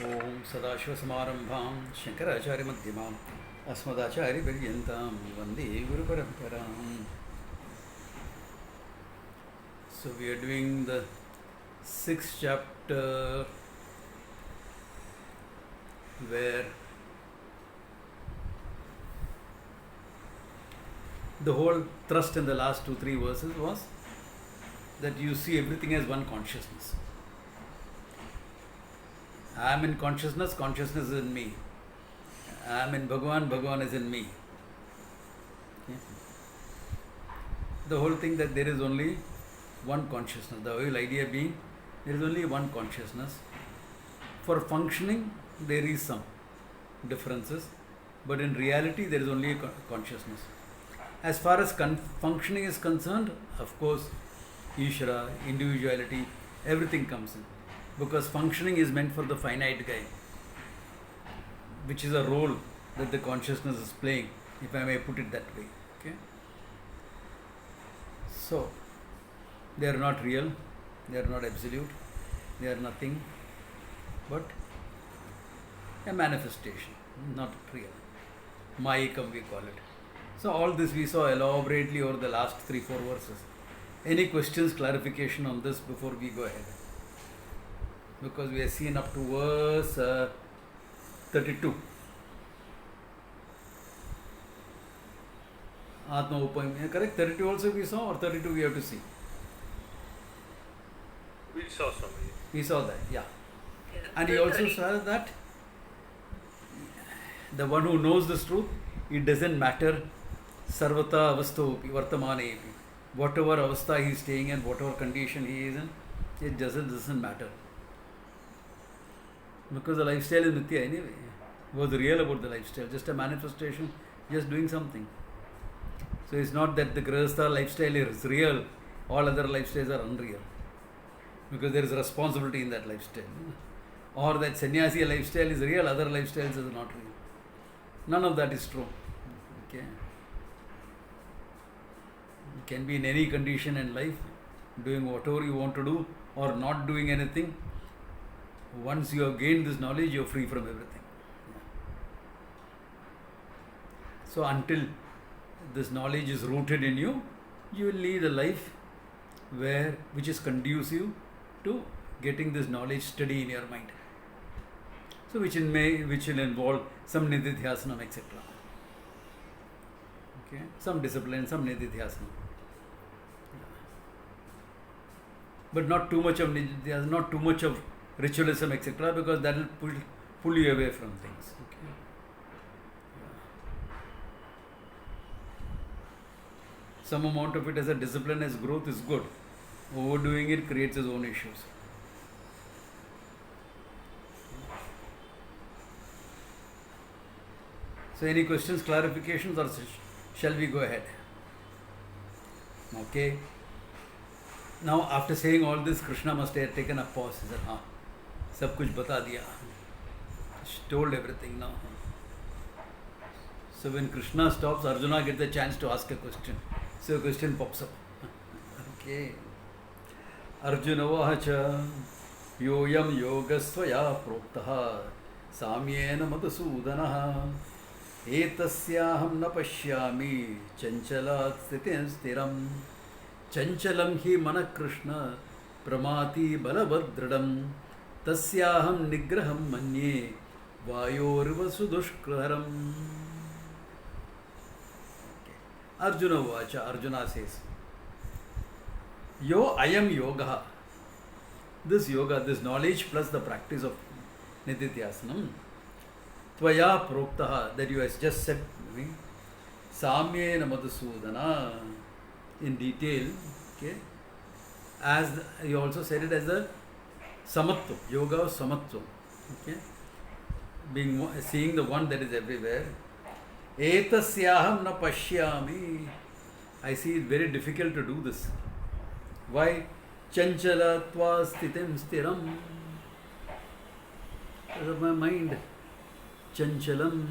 ओम सदाशिवसमारंभां शंकराचार्यमध्यमाम् अस्मदाचार्यपर्यन्तां वन्दे गुरुपरम्पराम्. So we are doing the 6th chapter, where the whole thrust in the last 2-3 verses was that you see everything as one consciousness. I am in consciousness, consciousness is in me. I am in Bhagwan, Bhagwan is in me. Okay. The whole thing that there is only one consciousness. The whole idea being there is only one consciousness. For functioning, there is some differences, but in reality, there is only a consciousness. As far as functioning is concerned, of course, Ishvara, individuality, everything comes in. Because functioning is meant for the finite guy, which is a role that the consciousness is playing, if I may put it that way. Okay. So, they are not real, they are not absolute, they are nothing but a manifestation, not real. Mayikam we call it. So all this we saw elaborately over the last 3-4 verses. Any questions, clarification on this before we go ahead? Because we have seen up to verse 32. Atma Upam, correct? 32 also we saw, or 32 we have to see? We saw somebody. We saw that, yeah. And he also saw that the one who knows this truth, it doesn't matter sarvata avastopi vartamane. Whatever avastha he is staying in, whatever condition he is in, it doesn't matter. Because the lifestyle is mithya anyway. What's real about the lifestyle? Just a manifestation, just doing something. So it's not that the Grihastha lifestyle is real, all other lifestyles are unreal. Because there is responsibility in that lifestyle. Or that sannyasi lifestyle is real, other lifestyles is not real. None of that is true. Okay. You can be in any condition in life, doing whatever you want to do, or not doing anything. Once you have gained this knowledge, you are free from everything. So until this knowledge is rooted in you, you will lead a life which is conducive to getting this knowledge steady in your mind. So which will involve some nididhyasanam, etc. Okay, some discipline, some nididhyasanam. But not too much of nididhyasanam, not too much of ritualism, etc., because that will pull you away from things. Okay. Some amount of it as a discipline, as growth is good. Overdoing it creates its own issues. So any questions, clarifications, or shall we go ahead? Okay. Now after saying all this, Krishna must have taken a pause. He said, सब कुछ बता दिया. Told everything now. So when Krishna stops, Arjuna gets a chance to ask a question. So a question pops up. Okay. Arjuna vacha yoyam yogastvaya proktaha samyena madhusudanaha etasyaham na pashyami chanchalat sthitin stiram chanchalam hi mana Krishna pramati balabhadradam tasyaham nigraham manye vayorva sudushkaram. Arjuna vacha, Arjuna says, Yo ayam yoga. This yoga, this knowledge plus the practice of nididhyasanam, tvaya proktaha, that you have just said, samyena madhusudana, in detail, okay, as you also said it as a samatva, yoga of samatva, okay, seeing the one that is everywhere. Etasyaham na pashyami. I see it very difficult to do this. Why? Chanchalatva sthitim stiram. Because of my mind. Chanchalam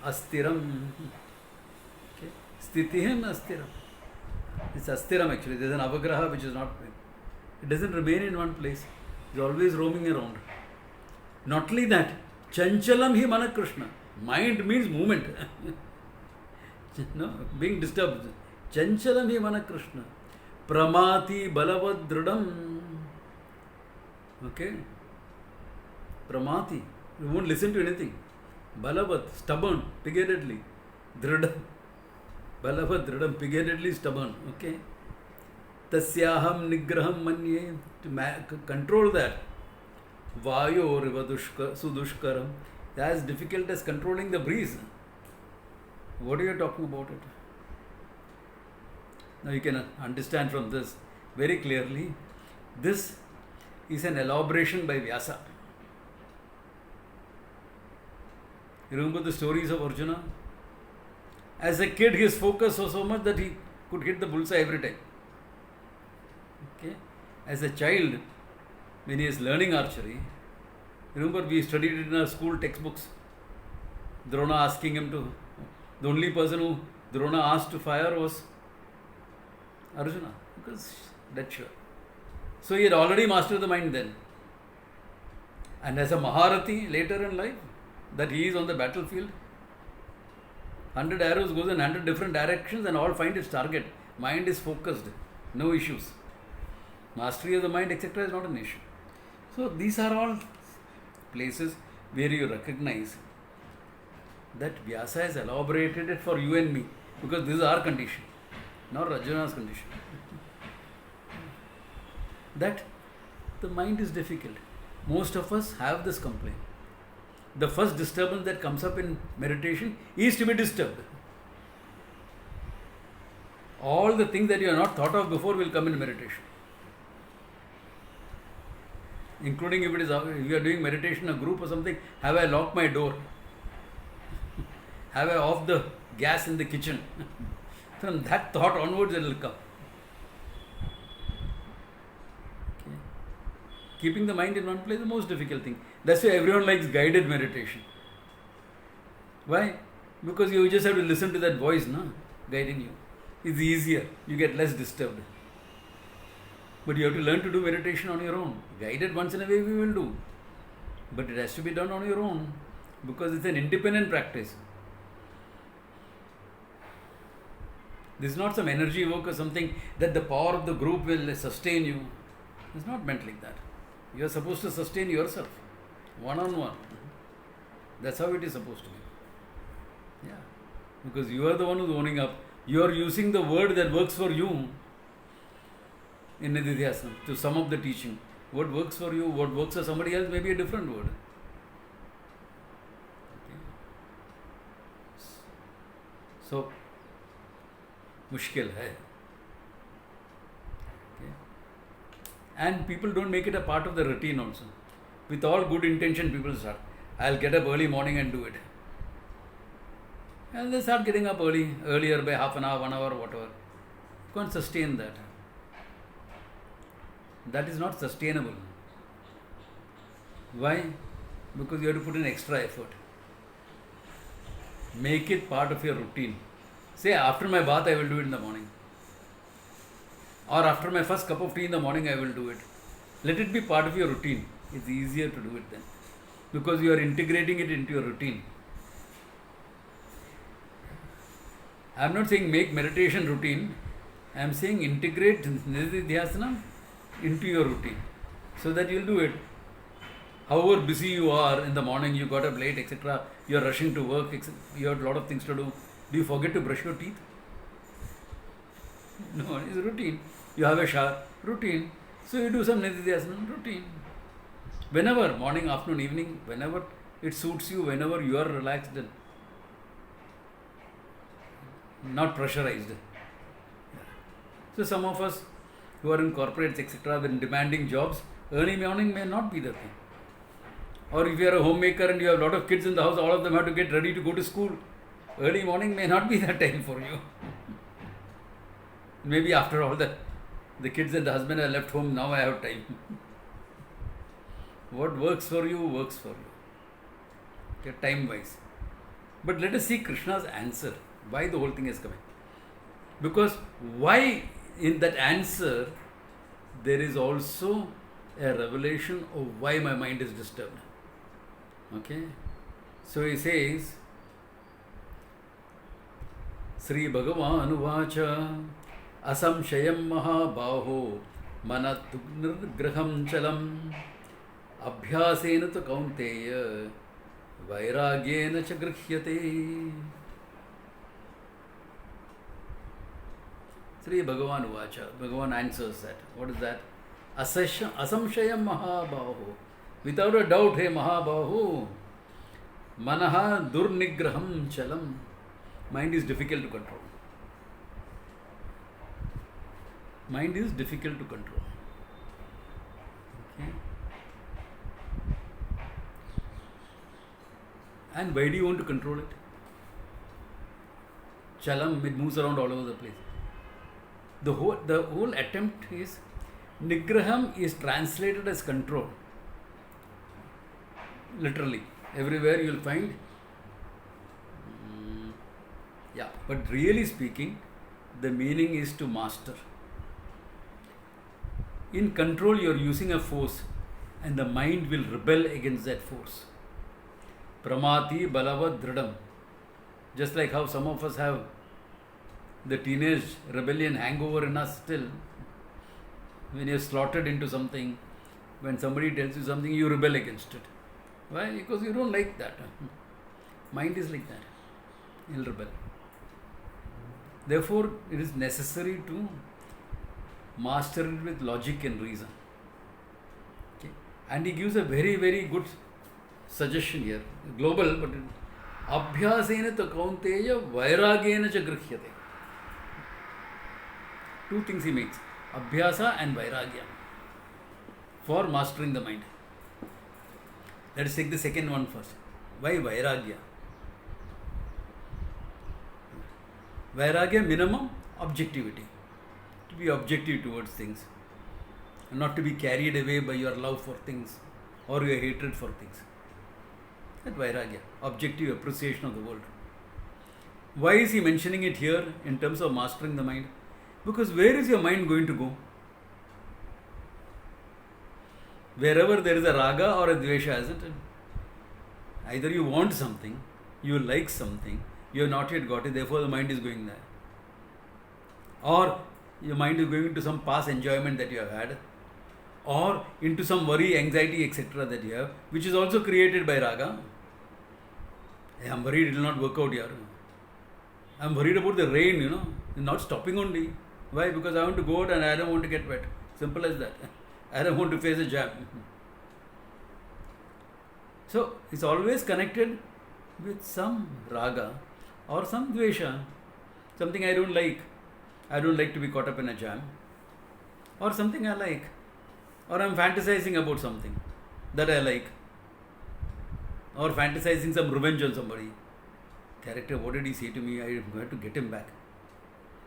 astiram. Okay. Sthitihim astiram. It's astiram actually. There's an avagraha which is not. It doesn't remain in one place. It's always roaming around. Not only that, chanchalam hi mana Krishna. Mind means movement. No, being disturbed. Chanchalam hi mana Krishna. Pramati balavad dridam. Okay? Pramati. You won't listen to anything. Balavat, stubborn, pig-headedly. Dridam. Balavat dridam, pig-headedly stubborn. Okay? Tasyaham nigraham manye. To control that. Vayo riva sudushkaram. As difficult as controlling the breeze. What are you talking about it? Now you can understand from this very clearly. This is an elaboration by Vyasa. You remember the stories of Arjuna? As a kid, his focus was so much that he could hit the bullseye every time. Okay? As a child, when he is learning archery, remember we studied it in our school textbooks. Drona asking him to, the only person who Drona asked to fire was Arjuna, because that's sure. So he had already mastered the mind then. And as a Maharati later in life, that he is on the battlefield, 100 arrows goes in 100 different directions and all find its target. Mind is focused, no issues. Mastery of the mind, etc. is not an issue. So these are all places where you recognize that Vyasa has elaborated it for you and me, because this is our condition, not Arjuna's condition. That the mind is difficult. Most of us have this complaint. The first disturbance that comes up in meditation is to be disturbed. All the things that you have not thought of before will come in meditation. Including if you are doing meditation in a group or something, have I locked my door? Have I off the gas in the kitchen? From that thought onwards it will come. Okay. Keeping the mind in one place is the most difficult thing. That's why everyone likes guided meditation. Why? Because you just have to listen to that voice, no? Guiding you. It's easier. You get less disturbed. But you have to learn to do meditation on your own. Guided once in a way we will do. But it has to be done on your own, because it's an independent practice. This is not some energy work or something that the power of the group will sustain you. It's not meant like that. You are supposed to sustain yourself, one-on-one. That's how it is supposed to be. Yeah. Because you are the one who's owning up. You are using the word that works for you in Nididhyasana to sum up the teaching. What works for you, what works for somebody else may be a different word. Okay. So, mushkil hai. Okay. And people don't make it a part of the routine also. With all good intention, people start. I'll get up early morning and do it. And they start getting up earlier by half an hour, 1 hour, whatever. You can't sustain that. That is not sustainable. Why? Because you have to put in extra effort. Make it part of your routine. Say, after my bath, I will do it in the morning. Or after my first cup of tea in the morning, I will do it. Let it be part of your routine. It's easier to do it then. Because you are integrating it into your routine. I am not saying make meditation routine. I am saying integrate Nididhyasana into your routine, so that you will do it. However busy you are in the morning, you got up late, etc., you are rushing to work, you have a lot of things to do. Do you forget to brush your teeth? No, it's a routine. You have a shower, routine. So you do some Nididhyasana, routine. Whenever, morning, afternoon, evening, whenever it suits you, whenever you are relaxed, not pressurized. So some of us who are in corporates, etc., when demanding jobs, early morning may not be the thing. Or if you are a homemaker and you have a lot of kids in the house, all of them have to get ready to go to school. Early morning may not be that time for you. Maybe after all the kids and the husband are left home, now I have time. What works for you, works for you. Okay, time-wise. But let us see Krishna's answer. Why the whole thing is coming. Because why in that answer there is also a revelation of why my mind is disturbed. Okay? So he says, Sri Bhagavan Uvacha Asamshayam Mahabaho Manatu Nirgraham Chalam Abhyasena tu Kaunteya Vairagyena cha Grihyate. Sri Bhagavan Uvacha. Bhagavan answers that. What is that? Asamshayam Mahabaho. Without a doubt, hey Mahabahu, Manaha Durnigraham Chalam. Mind is difficult to control. Mind is difficult to control. Okay? And why do you want to control it? Chalam, it moves around all over the place. The whole attempt is, Nigraham is translated as control. Literally. Everywhere you will find. But really speaking, the meaning is to master. In control, you are using a force, and the mind will rebel against that force. Pramati balavad dridam. Just like how some of us have the teenage rebellion hangover in us still. When you are slaughtered into something, when somebody tells you something, you rebel against it. Why? Because you don't like that. Mind is like that. It will rebel. Therefore, it is necessary to master it with logic and reason. Okay? And he gives a very, very good suggestion here. Global, but Abhyasena ta kaunteya vairagena cha grihyate. Two things he makes. Abhyasa and vairagya. For mastering the mind. Let us take the second one first. Why vairagya? Vairagya, minimum, objectivity. To be objective towards things. And not to be carried away by your love for things or your hatred for things. That vairagya, objective appreciation of the world. Why is he mentioning it here in terms of mastering the mind? Because where is your mind going to go? Wherever there is a raga or a dvesha, isn't it? Either you want something, you like something, you have not yet got it, therefore the mind is going there. Or your mind is going into some past enjoyment that you have had, or into some worry, anxiety, etc. that you have, which is also created by raga. Hey, I'm worried it will not work out here. I'm worried about the rain, it's not stopping only. Why? Because I want to go out and I don't want to get wet. Simple as that. I don't want to face a jam. So, it's always connected with some raga or some dvesha, something I don't like. I don't like to be caught up in a jam. Or something I like. Or I'm fantasizing about something that I like. Or fantasizing some revenge on somebody. Character, what did he say to me? I have to get him back.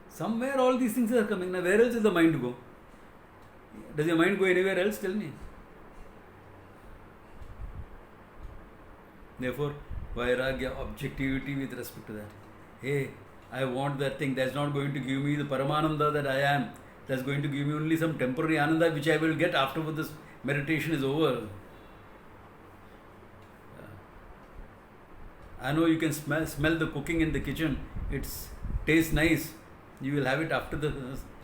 Somewhere all these things are coming. Now, where else does the mind go? Does your mind go anywhere else? Tell me. Therefore, vairagya, objectivity with respect to that. Hey, I want that thing. That's not going to give me the paramananda that I am. That's going to give me only some temporary ananda which I will get after this meditation is over. I know you can smell the cooking in the kitchen. It tastes nice. You will have it after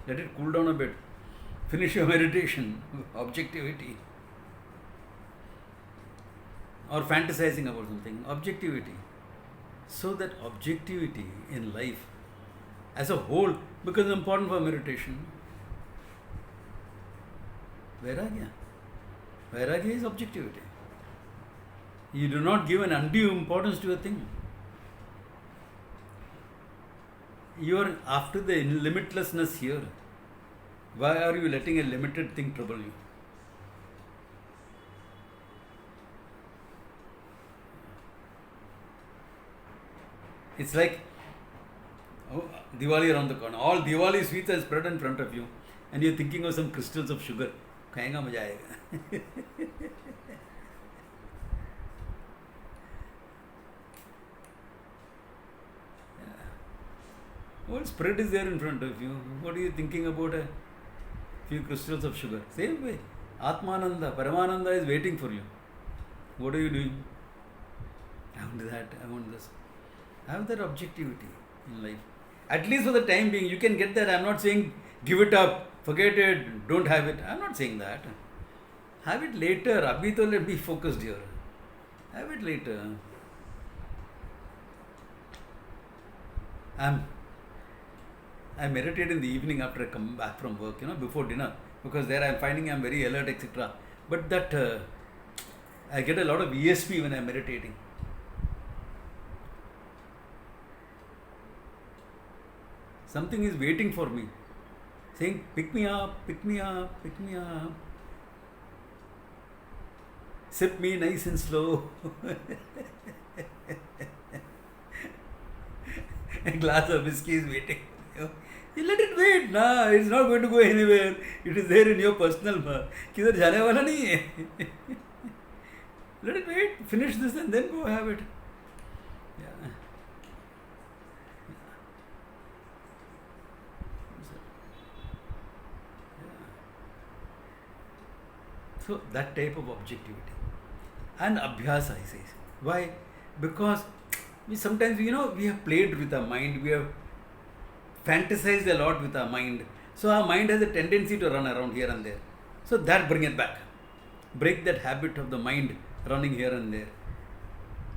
let it cool down a bit. Finish your meditation. Objectivity. Or fantasizing about something. Objectivity. So that objectivity in life as a whole becomes important for meditation. Vairagya. Vairagya is objectivity. You do not give an undue importance to a thing. You are after the limitlessness here. Why are you letting a limited thing trouble you? It's like Diwali around the corner. All Diwali sweets are spread in front of you, and you're thinking of some crystals of sugar. खाएगा मजा आएगा. What spread is there in front of you? What are you thinking about a few crystals of sugar? Same way. Atmananda, Paramananda is waiting for you. What are you doing? I want that, I want this. Have that objectivity in life. At least for the time being, you can get that. I'm not saying give it up, forget it, don't have it. I'm not saying that. Have it later. Abhi to let me focused here. Have it later. I meditate in the evening after I come back from work, before dinner, because there I'm finding I'm very alert, etc. But that I get a lot of ESP when I'm meditating. Something is waiting for me, saying, pick me up, pick me up, pick me up. Sip me nice and slow. A glass of whiskey is waiting. You let it wait, nah. It's not going to go anywhere. It is there in your personal bar. किधर जाने वाला नहीं है. Let it wait. Finish this and then go have it. Yeah. So that type of objectivity and abhyasa, he says. Why? Because we sometimes, we have played with our mind, we have fantasized a lot with our mind. So our mind has a tendency to run around here and there. So that bring it back. Break that habit of the mind running here and there.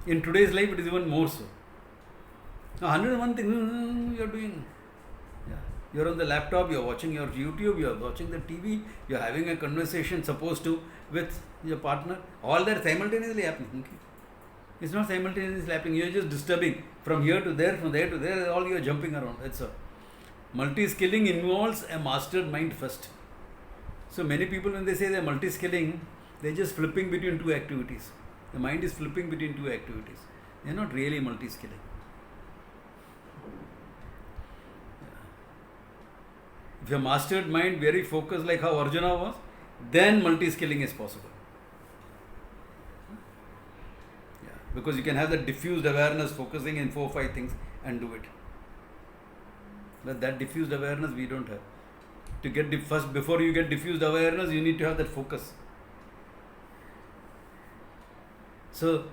In today's life, it is even more so. Now, 101 things you are doing. Yeah. You are on the laptop, you are watching your YouTube, you are watching the TV, you are having a conversation supposed to with your partner. All that simultaneously happening. Okay? It's not simultaneously happening. You are just disturbing from here to there, from there to there. All you are jumping around. That's all. Multi-skilling involves a mastered mind first. So many people, when they say they are multi-skilling, they are just flipping between two activities. The mind is flipping between two activities. They are not really multi-skilling. If you have mastered mind, very focused like how Arjuna was, then multi-skilling is possible. Yeah. Because you can have that diffused awareness focusing in 4 or 5 things and do it. But that diffused awareness we don't have. To get first, before you get diffused awareness, you need to have that focus. So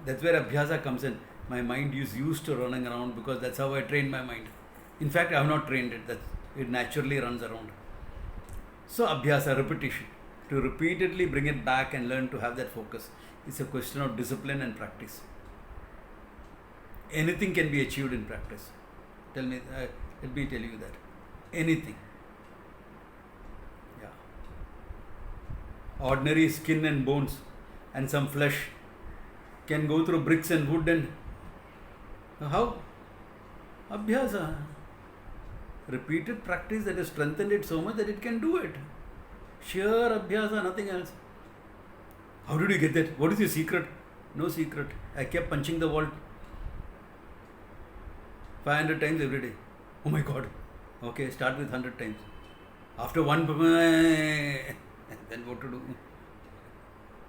that's where abhyasa comes in. My mind is used to running around because that's how I train my mind. In fact, I have not trained it. It naturally runs around. So abhyasa, repetition. To repeatedly bring it back and learn to have that focus. It's a question of discipline and practice. Anything can be achieved in practice. Let me tell you that. Anything. Yeah. Ordinary skin and bones and some flesh can go through bricks and wood and how? Abhyasa. Repeated practice that has strengthened it so much that it can do it. Sheer abhyasa, nothing else. How did you get that? What is your secret? No secret. I kept punching the wall 500 times every day. Oh my God. Okay, start with 100 times. After one, then what to do?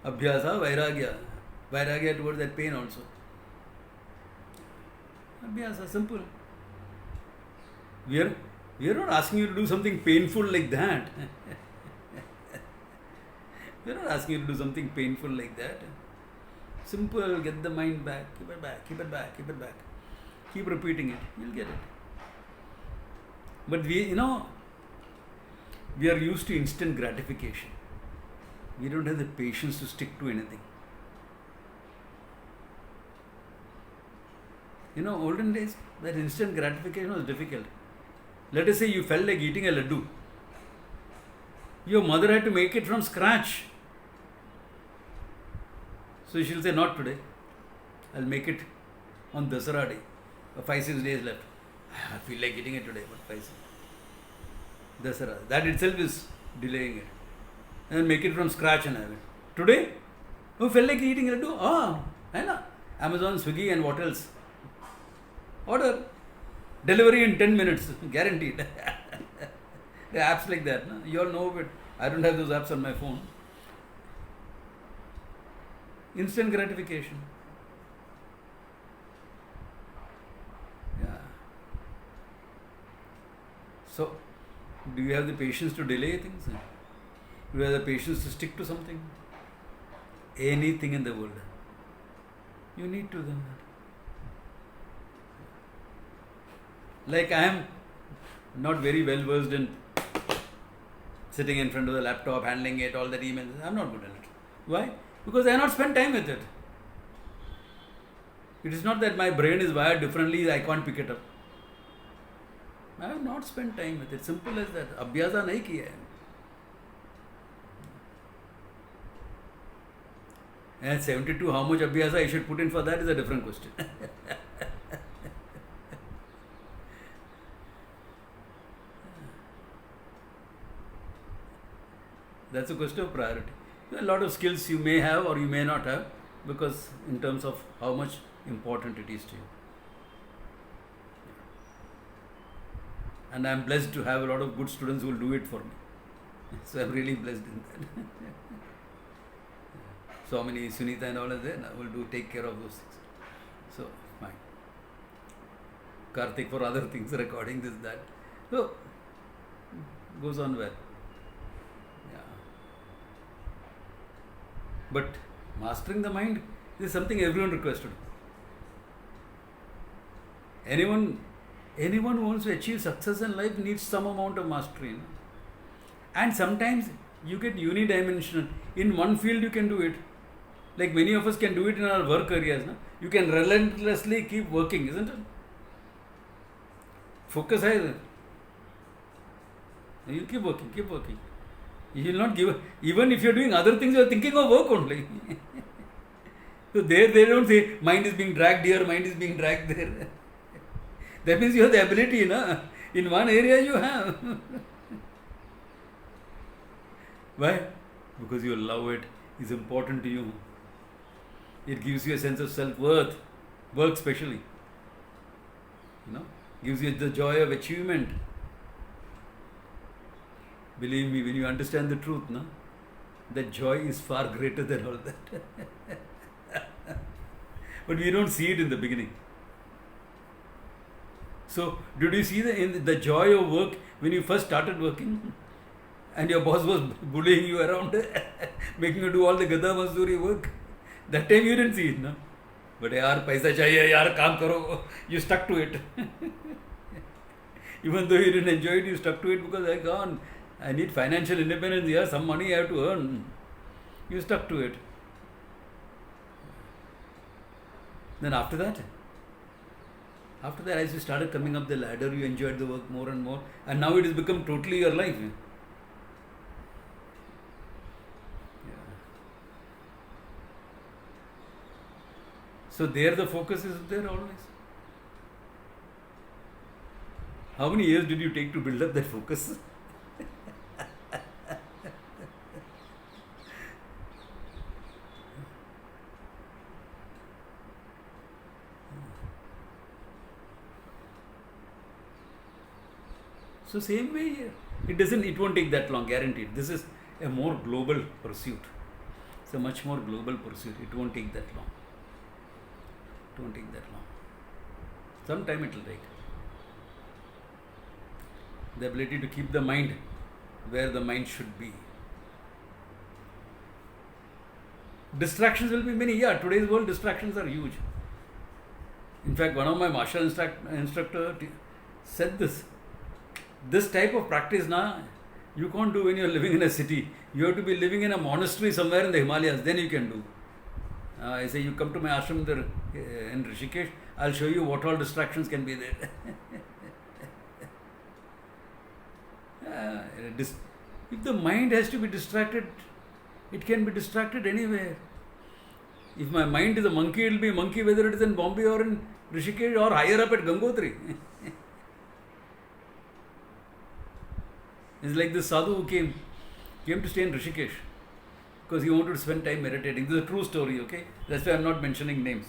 Abhyasa, vairagya. Vairagya towards that pain also. Abhyasa, simple. We are not asking you to do something painful like that. We are not asking you to do something painful like that. Simple, get the mind back, keep it back, keep it back, keep it back. Keep repeating it, you'll get it. But we are used to instant gratification. We don't have the patience to stick to anything. Olden days, that instant gratification was difficult. Let us say you felt like eating a laddu. Your mother had to make it from scratch. So she'll say, not today. I'll make it on Dasara day. 5-6 days left. I feel like eating it today, but 5-6. Dasara. That itself is delaying it. And make it from scratch and have it. Today, who felt like eating laddu? Amazon, Swiggy and what else? Order. Delivery in 10 minutes. Guaranteed. There are apps like that. No? You all know of it. I don't have those apps on my phone. Instant gratification. Yeah. So, do you have the patience to delay things? Do you have the patience to stick to something? Anything in the world. You need to do that. Like I am not very well versed in sitting in front of the laptop, handling it, all that emails. I'm not good at it. Why? Because I have not spent time with it. It is not that my brain is wired differently, I can't pick it up. I have not spent time with it. Simple as that. Abhyasa nahi kiya hai. And 72, how much abhyasa I should put in for that is a different question. That's a question of priority. A lot of skills you may have or you may not have, because in terms of how much important it is to you. And I am blessed to have a lot of good students who will do it for me. So I am really blessed in that. So many Sunita and all are there, will do take care of those things. So fine. Karthik for other things, recording this, that. So goes on well. But mastering the mind is something everyone requested. Anyone who wants to achieve success in life needs some amount of mastery. And sometimes you get unidimensional. In one field you can do it. Like many of us can do it in our work areas. You can relentlessly keep working, isn't it? Focus है. You keep working. You will not give, even if you are doing other things, you are thinking of work only. So there they don't say, mind is being dragged here, mind is being dragged there. That means you have the ability, na? In one area you have. Why? Because you love it, it's important to you. It gives you a sense of self-worth, work specially. Gives you the joy of achievement. Believe me, when you understand the truth, that joy is far greater than all that. But we don't see it in the beginning. So, did you see the joy of work when you first started working? And your boss was bullying you around, making you do all the gada mazduri work? That time you didn't see it, no? But yaar, paisa chahiye, yaar, kaam karo. You stuck to it. Even though you didn't enjoy it, you stuck to it because I need financial independence here, some money I have to earn. You stuck to it. Then after that, as you started coming up the ladder, you enjoyed the work more and more, and now it has become totally your life. So there the focus is there always. How many years did you take to build up that focus? So same way here. It won't take that long, guaranteed. This is a more global pursuit. It's a much more global pursuit. It won't take that long. Some time it will take. The ability to keep the mind where the mind should be. Distractions will be many. Yeah, today's world distractions are huge. In fact, one of my martial instructor said this. This type of practice, you can't do when you are living in a city. You have to be living in a monastery somewhere in the Himalayas. Then you can do. I say, you come to my ashram in Rishikesh, I'll show you what all distractions can be there. If the mind has to be distracted, it can be distracted anywhere. If my mind is a monkey, it will be a monkey whether it is in Bombay or in Rishikesh or higher up at Gangotri. It's like this sadhu who came to stay in Rishikesh because he wanted to spend time meditating. This is a true story, okay? That's why I'm not mentioning names.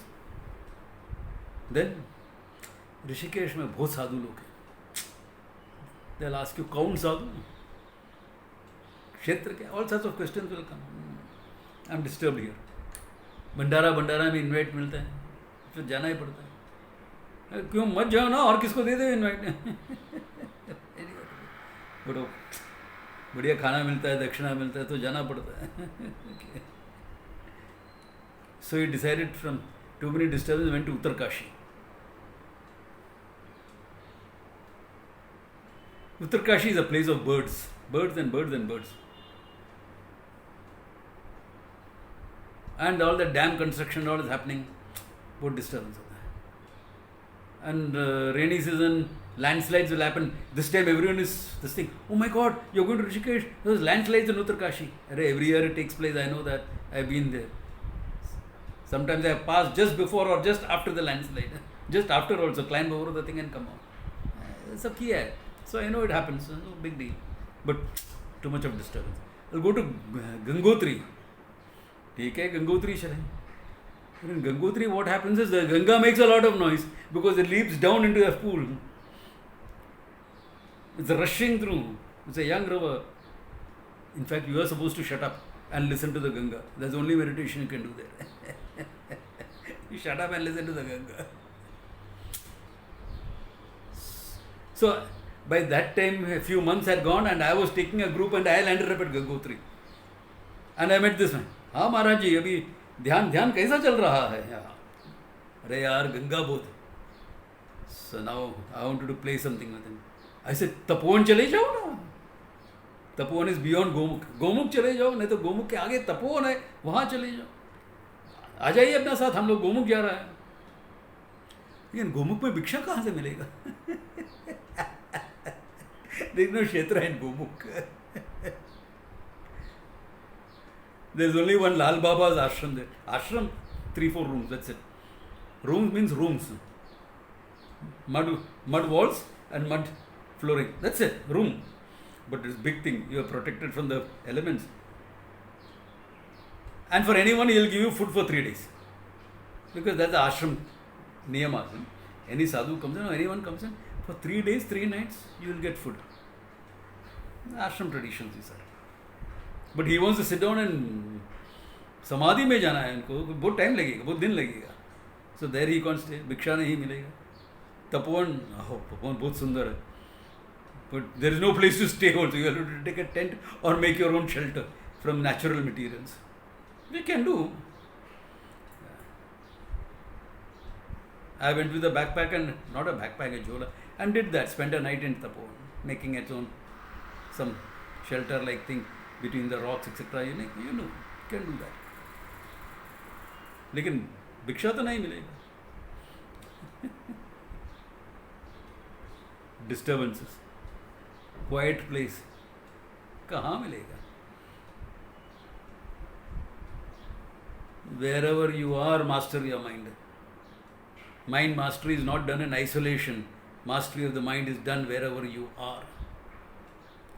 Then, Rishikesh mein bahut sadhu log hai. They'll ask you, kaun sadhu? Kshetra kya? All sorts of questions will come. I'm disturbed here. भंडारा में invite मिलता है, फिर जाना ही पड़ता है. क्यों मत जाओ ना, और किसको दे दो इनवाइट. बड़ो बढ़िया खाना मिलता है, दक्षिणा मिलता है, तो जाना पड़ता है. So he decided Too many disturbances, went to Uttarkashi. Uttarkashi is a place of birds. Birds and birds and birds. And all the dam construction, all is happening. What disturbance of that? And rainy season, landslides will happen. This time everyone is this thing. Oh my God, you're going to Rishikesh. There's landslides in Uttarkashi. Every year it takes place. I know that. I've been there. Sometimes I have passed just before or just after the landslide. Just after also, climb over the thing and come out. So key hai. So I know it happens. No big deal. But too much of disturbance. I'll go to Gangotri. ठीक है, Gangotri चलें. In Gangotri, what happens is the Ganga makes a lot of noise because it leaps down into a pool. It's rushing through. It's a young river. In fact, you are supposed to shut up and listen to the Ganga. That's the only meditation you can do there. You shut up and listen to the Ganga. So, by that time, a few months had gone and I was taking a group and I landed up at Gangotri. And I met this man. हाँ महाराज जी, अभी ध्यान कैसा चल रहा है यहाँ? अरे यार, गंगा बोध. So now I wanted to play something with him. I said, Tapovan चले जाओ ना. Tapovan is beyond Gomukh. गोमुख चले जाओ, नहीं तो गोमुख के आगे तपोवन है, वहाँ चले जाओ. आ जाइए अपना साथ, हम लोग गोमुख जा रहा है. लेकिन गोमुख में भिक्षा कहाँ से मिलेगा? There is no kshetra in Gomukh. There is only one Lal Baba's ashram there. Ashram, 3-4 rooms, that's it. Rooms means rooms. Mud walls and mud flooring. That's it, room. But it's big thing. You are protected from the elements. And for anyone, he will give you food for 3 days. Because that's the ashram niyama. Any sadhu comes in or anyone comes in, for 3 days, 3 nights, you will get food. Ashram traditions, these are. But he wants to sit down and समाधि में जाना है उनको, बहुत time लगेगा, बहुत दिन लगेगा. So there he can't stay, भिक्षा नहीं मिलेगा. तपोवन, तपोवन बहुत सुंदर है. But there is no place to stay also. You have to take a tent or make your own shelter from natural materials. We can do. I went with a backpack and, not a backpack, a jhola, and did that. Spent a night in Tapovan, making its own, some shelter like thing between the rocks, etc. You know, can do that. लेकिन भिक्षा तो नहीं मिलेगा. Disturbances, quiet place, कहाँ मिलेगा? Wherever you are, master your mind. Mind mastery is not done in isolation. Mastery of the mind is done wherever you are.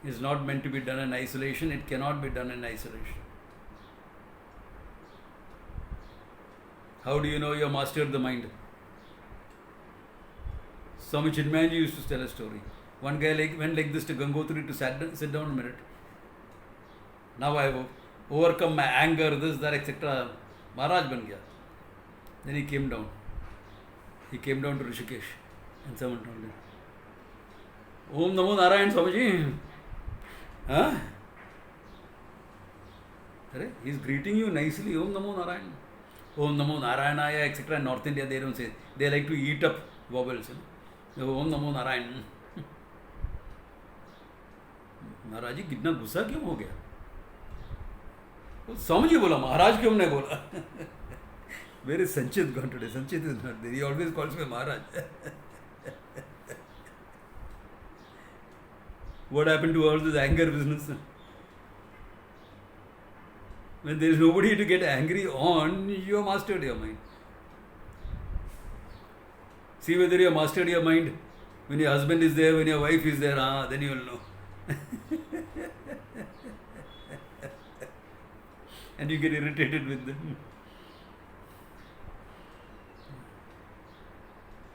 It is not meant to be done in isolation. It cannot be done in isolation. How do you know you have mastered the mind? Swami Chinmayanji used to tell a story. One guy went like this to Gangotri to sit down a minute. Now I have overcome my anger, this, that, etc. Maharaj ban gaya. Then he came down. He came down to Rishikesh and someone told him, Om Namo Narayan Swamiji. Huh? He is greeting you nicely. Om Namo Narayan. Om Namo Narayanaya, etc. In North India, they don't say. They like to eat up vowels. Om Namo Narayan. महाराज जी कितना गुस्सा क्यों हो गया? स्वामी जी बोला, महाराज क्यों नहीं बोला? Where is Sanchit gone today? Sanchit is not there. He always calls me Maharaj. What happened to all this anger business? When there is nobody to get angry on, you have mastered your mind. See whether you have mastered your mind. When your husband is there, when your wife is there, then you will know. And you get irritated with them.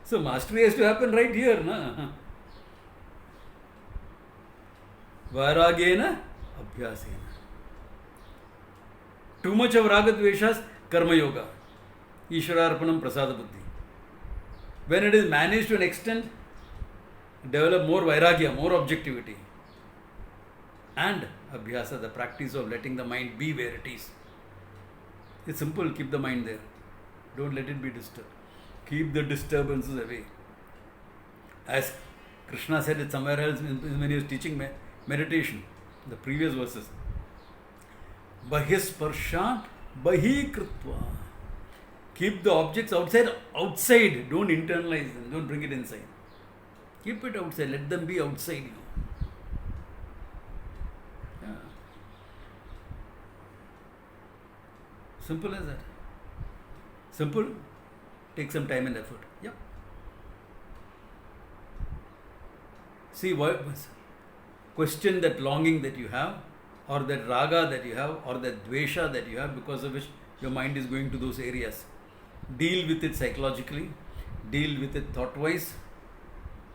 So mastery has to happen right here, na? Vairagena abhyasena. Too much of ragadveshas, karma yoga. Ishwararpanam prasada buddhi. When it is managed to an extent, develop more vairagya, more objectivity. And abhyasa, the practice of letting the mind be where it is. It's simple, keep the mind there. Don't let it be disturbed. Keep the disturbances away. As Krishna said it somewhere else when he was teaching meditation, the previous verses. Bahisparshan bahi kritva. Keep the objects outside. Don't internalize them. Don't bring it inside. Keep it outside. Let them be outside you. Yeah. Simple as that. Simple. Take some time and effort. Yep. See, question that longing that you have, or that raga that you have, or that dvesha that you have, because of which your mind is going to those areas. Deal with it psychologically. Deal with it thought-wise.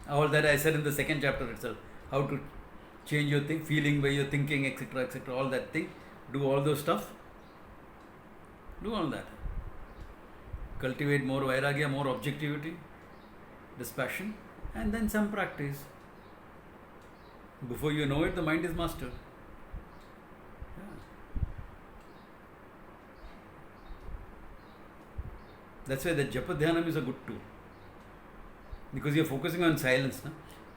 All that I said in the second chapter itself. How to change your feeling by your thinking, etc., etc. All that thing. Do all those stuff. Do all that. Cultivate more vairagya, more objectivity, dispassion, and then some practice. Before you know it, the mind is mastered. Yeah. That's why the japa dhyanam is a good tool. Because you're focusing on silence. No?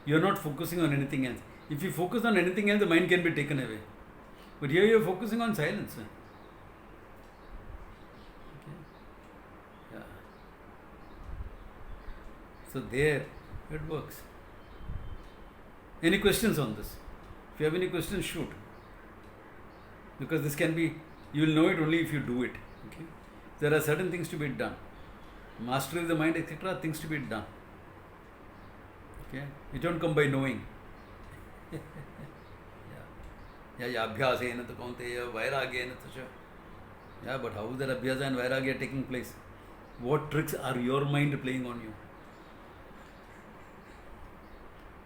You're not focusing on anything else. If you focus on anything else, the mind can be taken away. But here you're focusing on silence. No? Okay. Yeah. So there it works. Any questions on this? If you have any questions, shoot. Because this can be, you will know it only if you do it. Okay? There are certain things to be done. Mastery of the mind, etc., things to be done. Okay? It don't come by knowing. Yeah, abhyasena to kaunteya, vairagena to. Yeah, but how is that abhyasa and vairagya taking place? What tricks are your mind playing on you?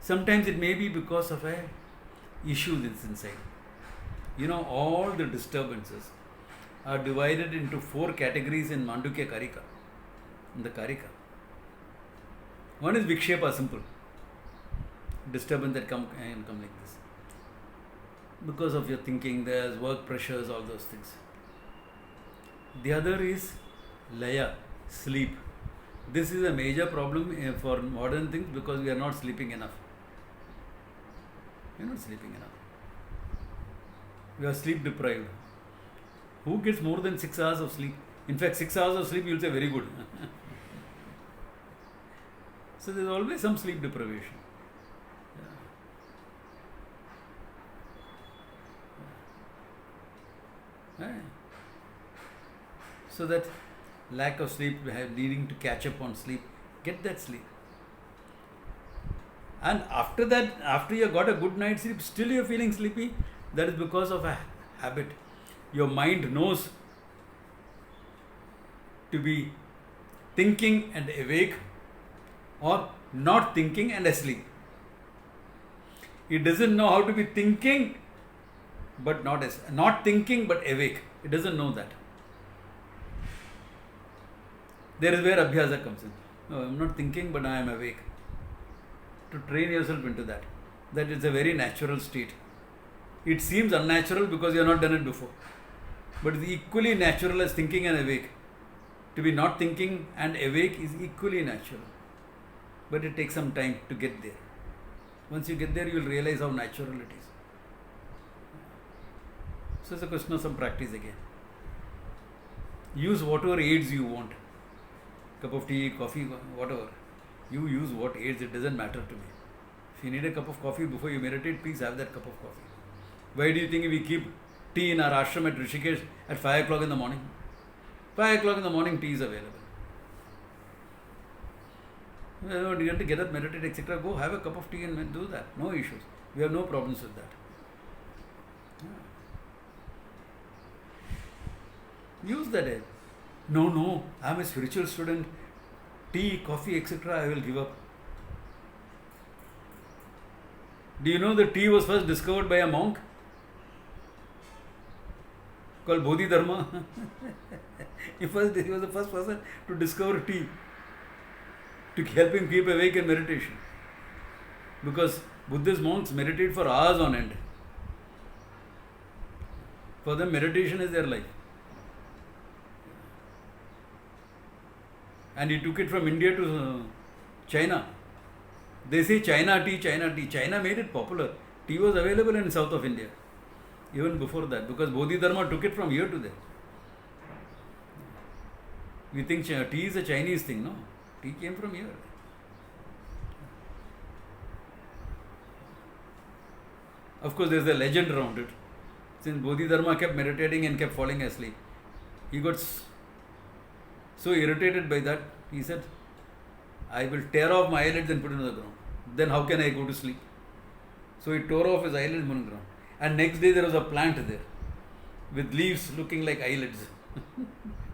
Sometimes it may be because of a issue that's inside. You know, all the disturbances are divided into 4 categories in Mandukya Karika. In the Karika. One is Vikshepa, simple. Disturbance that come like this. Because of your thinking, there's work pressures, all those things. The other is Laya, sleep. This is a major problem for modern things because we are not sleeping enough. We are not sleeping enough. We are sleep deprived. Who gets more than 6 hours of sleep? In fact, 6 hours of sleep, you'll say very good. So there's always some sleep deprivation. Yeah. So that lack of sleep, needing to catch up on sleep, get that sleep. And after that, after you got a good night's sleep, still you're feeling sleepy, that is because of a habit. Your mind knows to be thinking and awake, or not thinking and asleep. It doesn't know how to be thinking but not thinking but awake. It doesn't know that. There is where abhyasa comes in. No, I'm not thinking but I am awake. To train yourself into that. That is a very natural state. It seems unnatural because you have not done it before. But it's equally natural as thinking and awake. To be not thinking and awake is equally natural. But it takes some time to get there. Once you get there, you will realize how natural it is. So it's a question of some practice again. Use whatever aids you want. Cup of tea, coffee, whatever. You use what aids, it doesn't matter to me. If you need a cup of coffee before you meditate, please have that cup of coffee. Why do you think we keep tea in our ashram at Rishikesh at 5 o'clock in the morning? 5 o'clock in the morning, tea is available. You want to get up, meditate, etc. Go have a cup of tea and do that. No issues. We have no problems with that. Yeah. Use that aid. No, I am a spiritual student. Tea, coffee, etc. I will give up. Do you know that tea was first discovered by a monk called Bodhidharma? He was the first person to discover tea, to help him keep awake in meditation. Because Buddhist monks meditate for hours on end. For them, meditation is their life. And he took it from India to China. They say China tea, China tea. China made it popular. Tea was available in south of India even before that, because Bodhidharma took it from here to there. We think tea is a Chinese thing, no? Tea came from here. Of course, there's a legend around it. Since Bodhidharma kept meditating and kept falling asleep, he got so irritated by that, he said, I will tear off my eyelids and put it on the ground. Then how can I go to sleep? So he tore off his eyelids on the ground. And next day there was a plant there with leaves looking like eyelids.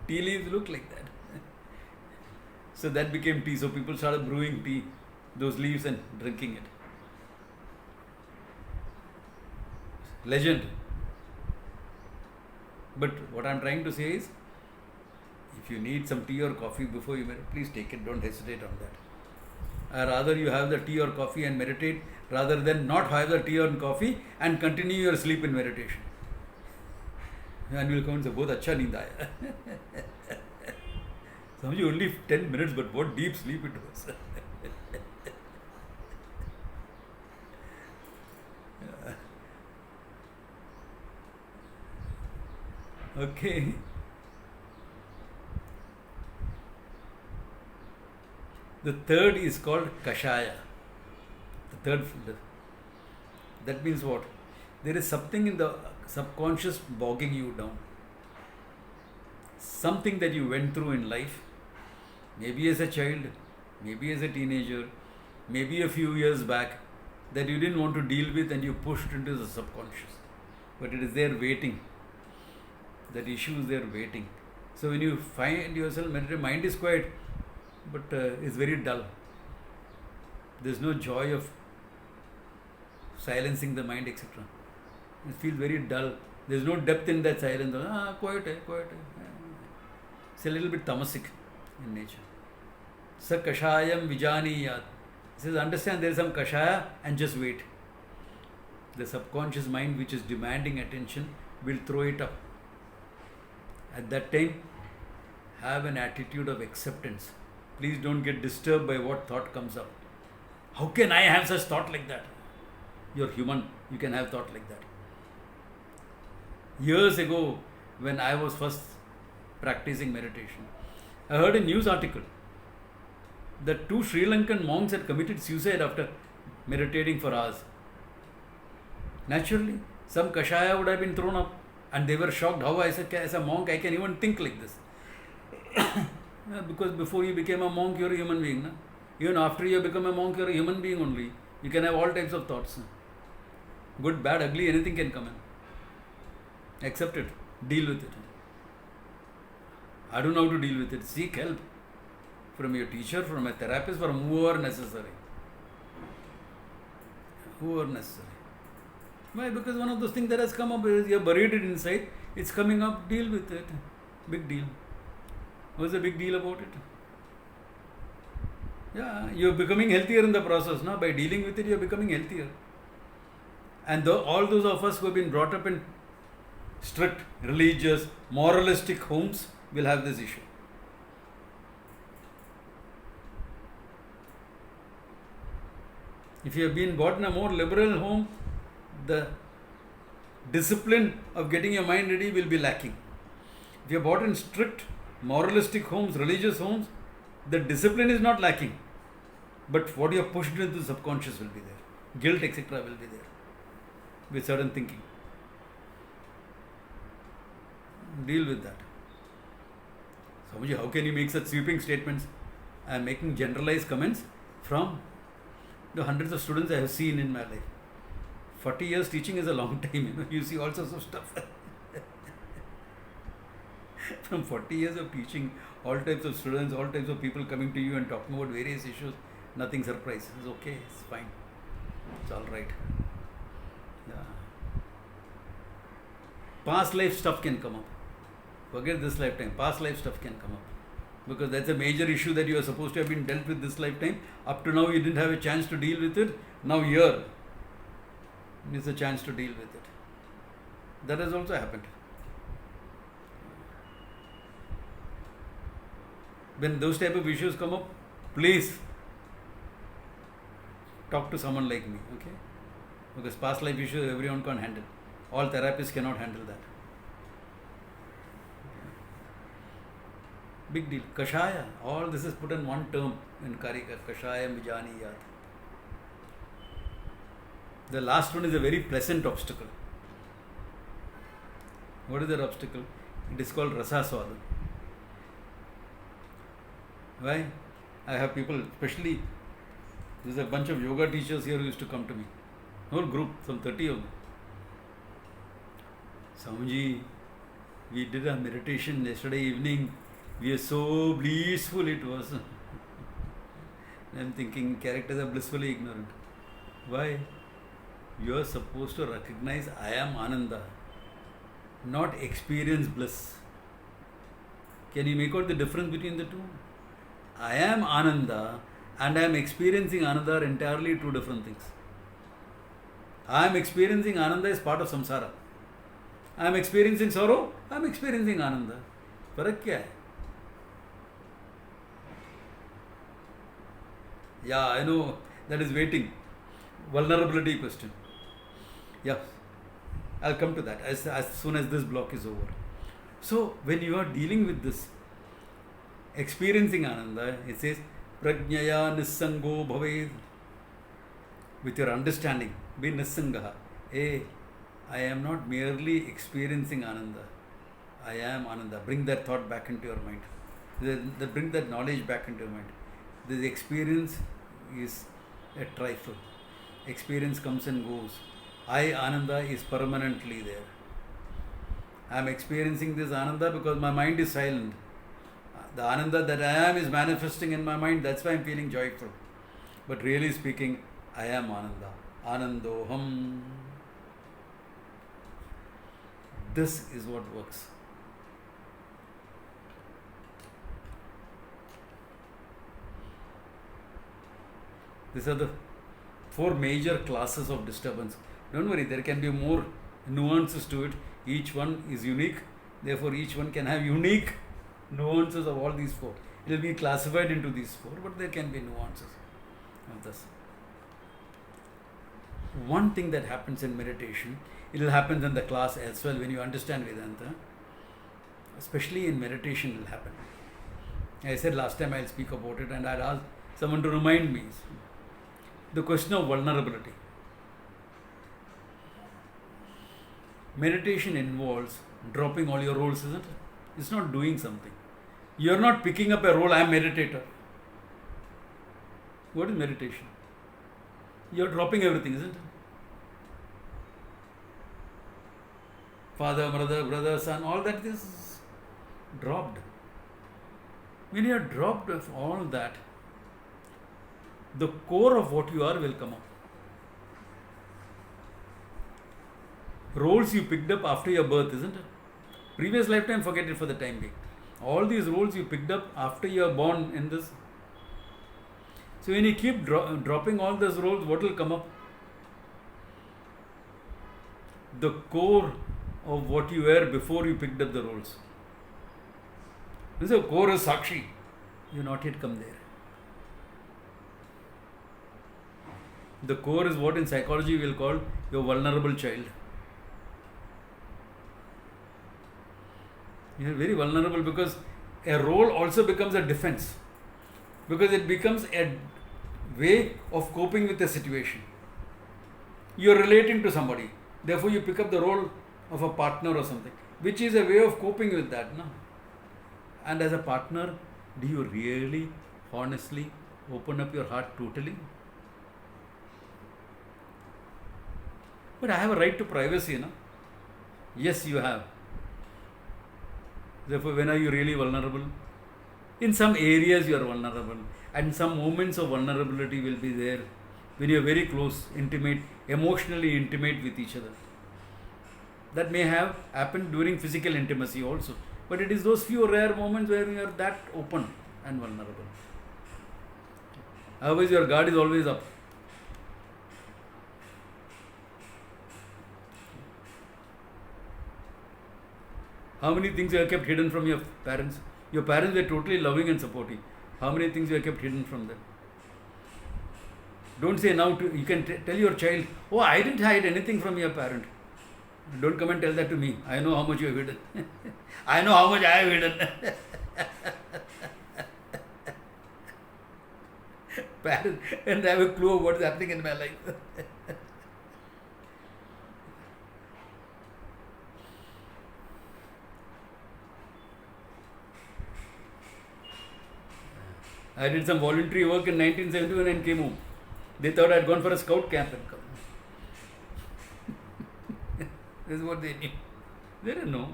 Tea leaves look like that. So that became tea. So people started brewing tea, those leaves, and drinking it. Legend. But what I am trying to say is, if you need some tea or coffee before you meditate, please take it. Don't hesitate on that. Rather you have the tea or coffee and meditate, rather than not have the tea or coffee and continue your sleep in meditation. And you will come and say, बहुत अच्छा नींद आया. समझिए, only 10 minutes, but what deep sleep it was. Okay. The third is called Kashaya. That means what? There is something in the subconscious bogging you down. Something that you went through in life, maybe as a child, maybe as a teenager, maybe a few years back, that you didn't want to deal with and you pushed into the subconscious. But it is there waiting. That issue is there waiting. So when you find yourself meditating, mind is quiet, but it's very dull. There's no joy of silencing the mind, etc. It feels very dull. There's no depth in that silence. Quiet. It's a little bit tamasic in nature. Sa kashayam vijaniyat. It says, understand there is some kashaya and just wait. The subconscious mind, which is demanding attention, will throw it up. At that time, have an attitude of acceptance. Please don't get disturbed by what thought comes up. How can I have such thought like that? You're human, you can have thought like that. Years ago, when I was first practicing meditation, I heard a news article that 2 Sri Lankan monks had committed suicide after meditating for hours. Naturally, some kashaya would have been thrown up, and they were shocked how I said, as a monk, I can even think like this. Because before you became a monk, you're a human being. Na? Even after you become a monk, you're a human being only. You can have all types of thoughts. Good, bad, ugly, anything can come in. Accept it. Deal with it. I don't know how to deal with it. Seek help from your teacher, from a therapist, from whoever necessary. Whoever necessary. Why? Because one of those things that has come up, you're buried it inside, it's coming up, deal with it. Big deal. What's the big deal about it? Yeah, you're becoming healthier in the process. Now, by dealing with it, you're becoming healthier. And all those of us who have been brought up in strict, religious, moralistic homes will have this issue. If you have been brought in a more liberal home, the discipline of getting your mind ready will be lacking. If you are brought in strict, moralistic homes, religious homes, the discipline is not lacking. But what you are pushed into the subconscious will be there. Guilt, etc. will be there. With certain thinking. Deal with that. So, how can you make such sweeping statements? I am making generalized comments from the hundreds of students I have seen in my life. 40 years teaching is a long time, you see all sorts of stuff. From 40 years of teaching, all types of students, all types of people coming to you and talking about various issues, nothing surprise. It's okay, it's fine. It's alright. Yeah. Past life stuff can come up. Forget this lifetime, past life stuff can come up. Because that's a major issue that you are supposed to have been dealt with this lifetime. Up to now you didn't have a chance to deal with it. Now here is a chance to deal with it. That has also happened. When those type of issues come up, please talk to someone like me, okay? Because past life issues everyone can handle. All therapists cannot handle that. Big deal. Kashaya. All this is put in one term in Karika. Kashaya Mijani Yat. The last one is a very pleasant obstacle. What is that obstacle? It is called Rasa Swada. Why? I have people, especially, there's a bunch of yoga teachers here who used to come to me. Whole group, some 30 of them. Swamiji, we did a meditation yesterday evening. We are so blissful it was. I'm thinking characters are blissfully ignorant. Why? You are supposed to recognize I am Ananda, not experience bliss. Can you make out the difference between the two? I am Ananda and I am experiencing Ananda are entirely two different things. I am experiencing Ananda is part of samsara. I am experiencing sorrow, I am experiencing Ananda. Farak kya hai? Yeah, I know that is waiting. Vulnerability question. Yeah, I'll come to that as soon as this block is over. So, when you are dealing with this, experiencing Ananda, it says, Prajnaya Nissango Bhaved. With your understanding, be Nissangaha. Hey, I am not merely experiencing Ananda. I am Ananda. Bring that thought back into your mind. Bring that knowledge back into your mind. This experience is a trifle. Experience comes and goes. I, Ananda, is permanently there. I am experiencing this Ananda because my mind is silent. The Ananda that I am is manifesting in my mind. That's why I am feeling joyful. But really speaking, I am Ananda. Anandoham. This is what works. These are the 4 major classes of disturbance. Don't worry, there can be more nuances to it. Each one is unique. Therefore, each one can have unique nuances of all these 4. It will be classified into these 4, but there can be nuances of this. One thing that happens in meditation, it will happen in the class as well when you understand Vedanta. Especially in meditation, it will happen. I said last time I'll speak about it and I'll ask someone to remind me. The question of vulnerability. Meditation involves dropping all your roles, isn't it? It's not doing something. You're not picking up a role, I am meditator. What is meditation? You're dropping everything, isn't it? Father, mother, brother, son, all that is dropped. When you are dropped of all that, the core of what you are will come up. Roles you picked up after your birth, isn't it? Previous lifetime, forget it for the time being. All these roles you picked up after you are born in this. So when you keep dropping all those roles, what will come up? The core of what you were before you picked up the roles. This is a core is Sakshi. You not yet come there. The core is what in psychology we will call your vulnerable child. You are very vulnerable because a role also becomes a defense. Because it becomes a way of coping with a situation. You are relating to somebody. Therefore you pick up the role of a partner or something. Which is a way of coping with that. No? And as a partner, do you really, honestly open up your heart totally? But I have a right to privacy, no? Yes, you have. Therefore, when are you really vulnerable? In some areas you are vulnerable. And some moments of vulnerability will be there when you are very close, intimate, emotionally intimate with each other. That may have happened during physical intimacy also. But it is those few rare moments where you are that open and vulnerable. Otherwise, your guard is always up. How many things you have kept hidden from your parents? Your parents were totally loving and supportive. How many things you have kept hidden from them? Don't say now, you can tell your child, oh, I didn't hide anything from your parent. Don't come and tell that to me. I know how much you have hidden. I know how much I have hidden. Parents, and I have a clue of what is happening in my life. I did some voluntary work in 1971 and came home. They thought I had gone for a scout camp and come. This is what they knew. They didn't know.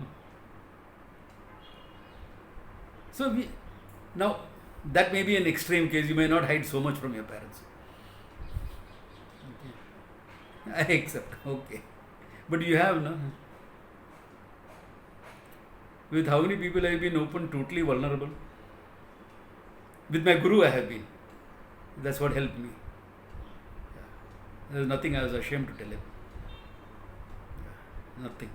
So now that may be an extreme case. You may not hide so much from your parents. Okay. I accept. Okay. But you have, no? With how many people I have been open, totally vulnerable? With my guru I have been. That's what helped me. There was nothing I was ashamed to tell him. Nothing.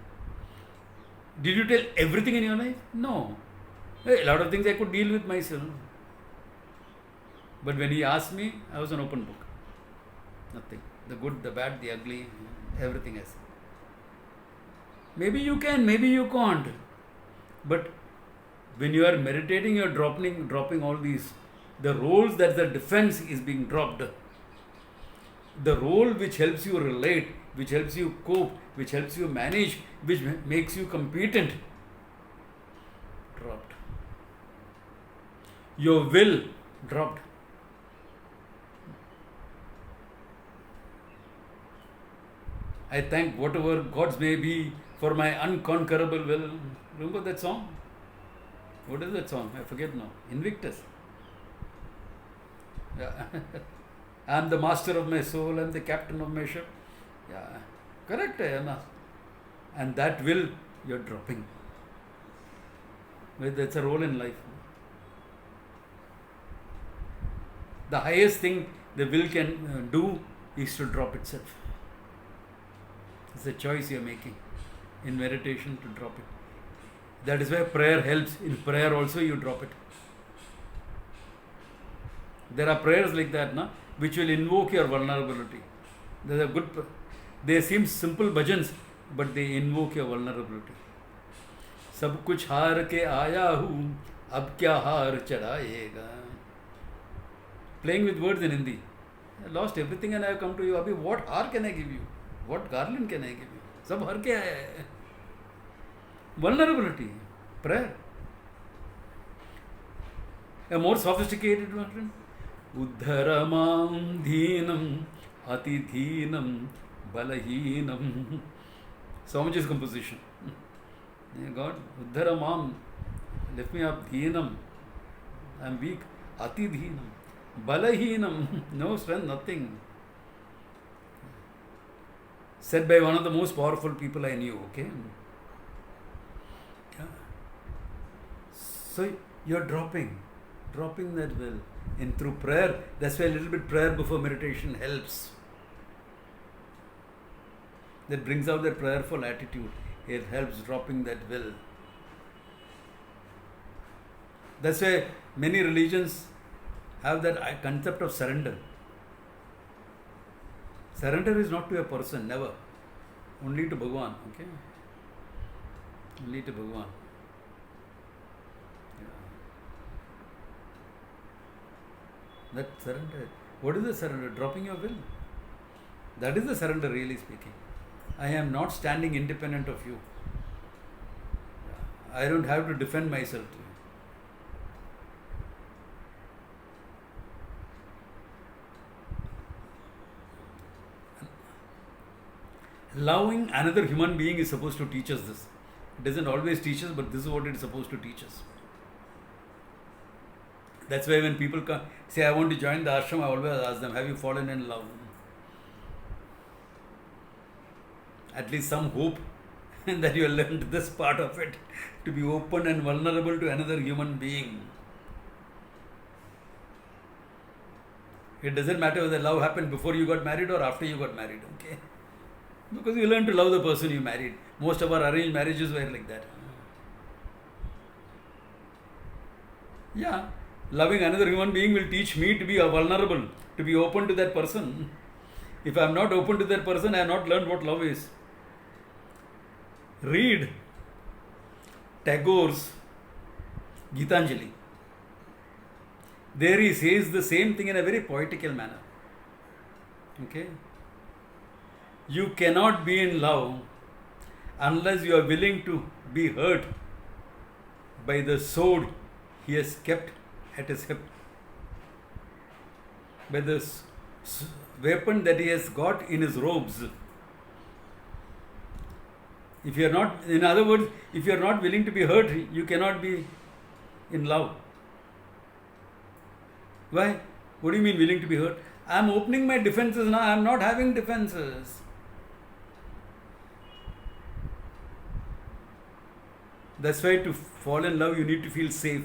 Did you tell everything in your life? No. A lot of things I could deal with myself. But when he asked me, I was an open book. Nothing. The good, the bad, the ugly, everything else. Maybe you can, maybe you can't. But when you are meditating, you are dropping all these. The roles that the defense is being dropped. The role which helps you relate, which helps you cope, which helps you manage, which makes you competent, dropped. Your will dropped. I thank whatever gods may be for my unconquerable will. Remember that song? What is that song? I forget now. Invictus. Yeah. I am the master of my soul, I am the captain of my ship. Yeah, correct, Anna. And that will you're dropping. Well, that's a role in life. The highest thing the will can do is to drop itself. It's a choice you're making in meditation to drop it. That is why prayer helps. In prayer also you drop it. There are prayers like that, na, which will invoke your vulnerability. They seem simple bhajans, but they invoke your vulnerability. सब कुछ हार के आया हूँ, अब क्या हार चढ़ाएगा. Playing with words in Hindi. I lost everything and I have come to you. Abhi, what har can I give you? What garland can I give you? सब हार के आया है. Vulnerability. Prayer. A more sophisticated one. Uddharamam dhinam atidhinam balahinam. Swamiji's composition. God, Uddharamam, lift me up, dhinam. I am weak. Atidhinam. Balahinam. No strength, nothing. Said by one of the most powerful people I knew, okay? Yeah. So you're dropping that will. And through prayer, that's why a little bit prayer before meditation helps. That brings out that prayerful attitude. It helps dropping that will. That's why many religions have that concept of surrender. Surrender is not to a person, never. Only to Bhagwan, okay? Only to Bhagwan. That surrender. What is the surrender? Dropping your will. That is the surrender, really speaking. I am not standing independent of you. I don't have to defend myself to you. Loving another human being is supposed to teach us this. It doesn't always teach us, but this is what it is supposed to teach us. That's why when people say, I want to join the ashram, I always ask them, have you fallen in love? At least some hope that you have learned this part of it, to be open and vulnerable to another human being. It doesn't matter whether love happened before you got married or after you got married, okay? Because you learn to love the person you married. Most of our arranged marriages were like that. Yeah, loving another human being will teach me to be vulnerable, to be open to that person. If I am not open to that person, I have not learned what love is. Read Tagore's Gitanjali. There he says the same thing in a very poetical manner. Okay? You cannot be in love unless you are willing to be hurt by the sword he has kept at his hip, by the weapon that he has got in his robes. If you are not, in other words, if you are not willing to be hurt, you cannot be in love. Why? What do you mean willing to be hurt? I am opening my defenses now, I am not having defenses. That's why to fall in love, you need to feel safe.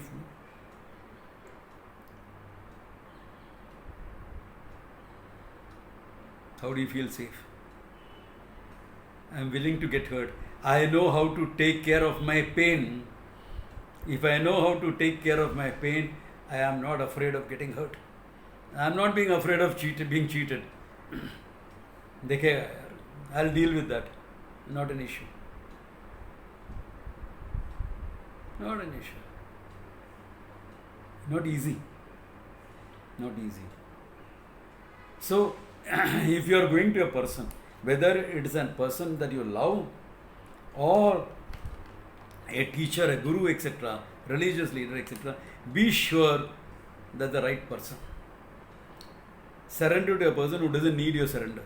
How do you feel safe? I am willing to get hurt. I know how to take care of my pain. If I know how to take care of my pain, I am not afraid of getting hurt. I am not being afraid of being cheated. I'll deal with that. Not an issue. Not an issue. Not easy. Not easy. So, if you are going to a person, whether it is a person that you love or a teacher, a guru, etc., religious leader, etc., be sure that the right person. Surrender to a person who doesn't need your surrender.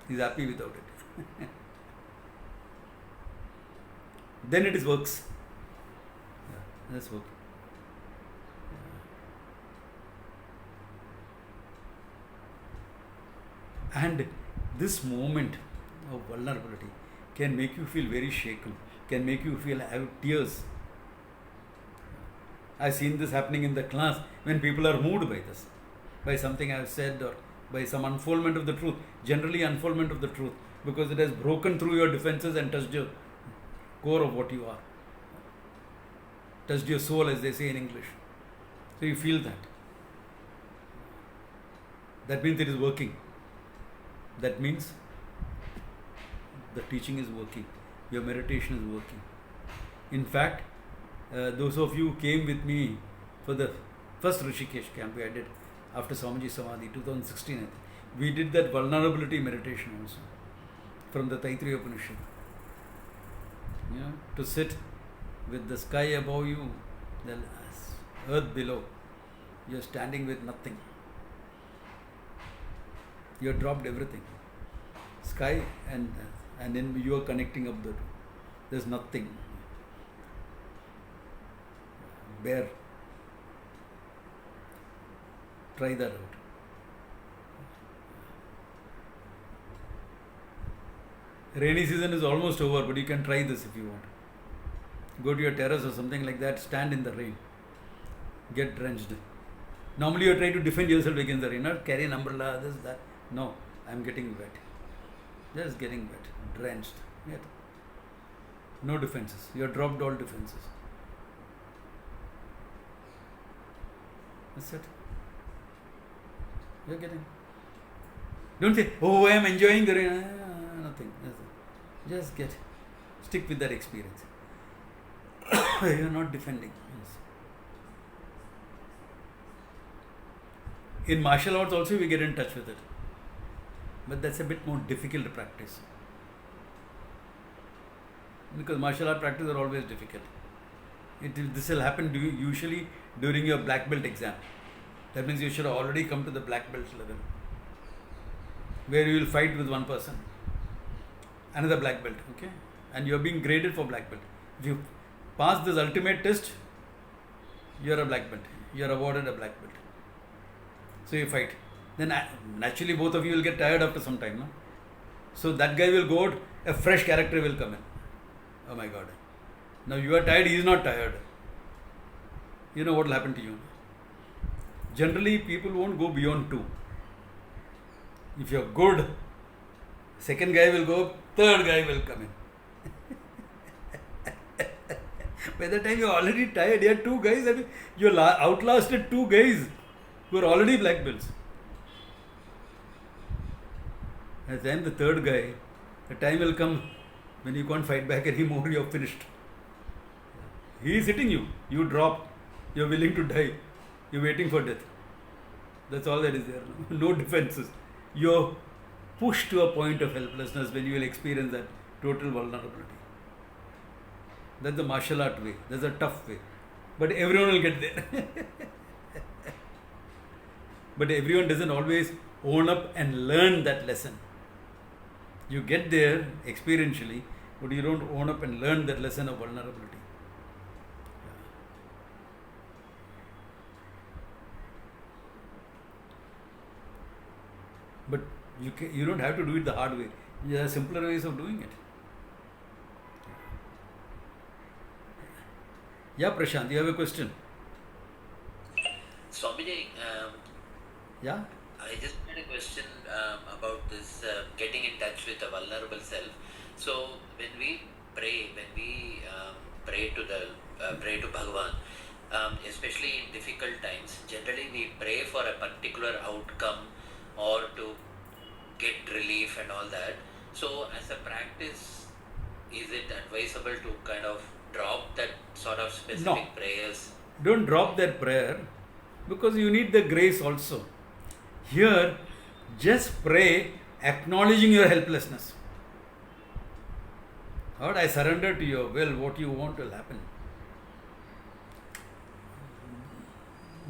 He's happy without it. Then it is works. Yeah, that's work. Yeah. And this moment of vulnerability can make you feel very shaken, can make you feel have tears. I've seen this happening in the class when people are moved by this, by something I've said or by some unfoldment of the truth, generally unfoldment of the truth, because it has broken through your defenses and touched your core of what you are, touched your soul, as they say in English. So you feel that. That means it is working. That means the teaching is working, your meditation is working. In fact, those of you who came with me for the first Rishikesh camp I did after Swamiji Samadhi, 2016, I think, we did that vulnerability meditation also from the Taittiriya Upanishad. To sit with the sky above you, the earth below, you are standing with nothing. You have dropped everything. Sky and then you are connecting up the two. There's nothing. Bare. Try that out. Rainy season is almost over, but you can try this if you want. Go to your terrace or something like that, stand in the rain. Get drenched. Normally you try to defend yourself against the rain, not carry an umbrella, this, that. No, I am getting wet. Just getting wet, drenched. Yet. No defenses. You have dropped all defenses. That's it. You're getting. Don't say, oh, I am enjoying the rain. Nothing. Just get. Stick with that experience. You're not defending. Yes. In martial arts also we get in touch with it. But that's a bit more difficult to practice. Because martial art practice are always difficult. This will happen usually during your black belt exam. That means you should have already come to the black belt level, where you will fight with one person, another black belt, okay? And you are being graded for black belt. If you pass this ultimate test, you are a black belt. You are awarded a black belt. So you fight. Then naturally both of you will get tired after some time, no? So that guy will go out, a fresh character will come in. Oh my God. Now you are tired, he is not tired. You know what will happen to you. Generally people won't go beyond 2. If you are good, second guy will go, third guy will come in. By the time you're already tired, you are two guys, I mean, you outlasted two guys who are already black belts. At the time, the third guy, the time will come when you can't fight back anymore, you're finished. He is hitting you, you drop, you're willing to die, you're waiting for death. That's all that is there. No defenses. You're pushed to a point of helplessness when you will experience that total vulnerability. That's the martial art way. That's a tough way. But everyone will get there. But everyone doesn't always own up and learn that lesson. You get there experientially, but you don't own up and learn that lesson of vulnerability. But you don't have to do it the hard way. There are simpler ways of doing it. Yeah, Prashant, you have a question? Swamiji, Yeah? I just had a question about this getting in touch with a vulnerable self. So when we pray to Bhagavan, especially in difficult times, generally we pray for a particular outcome or to get relief and all that. So as a practice, is it advisable to kind of drop that sort of specific prayers? Don't drop that prayer, because you need the grace also. Here, just pray acknowledging your helplessness. Lord, I surrender to your will, what you want will happen.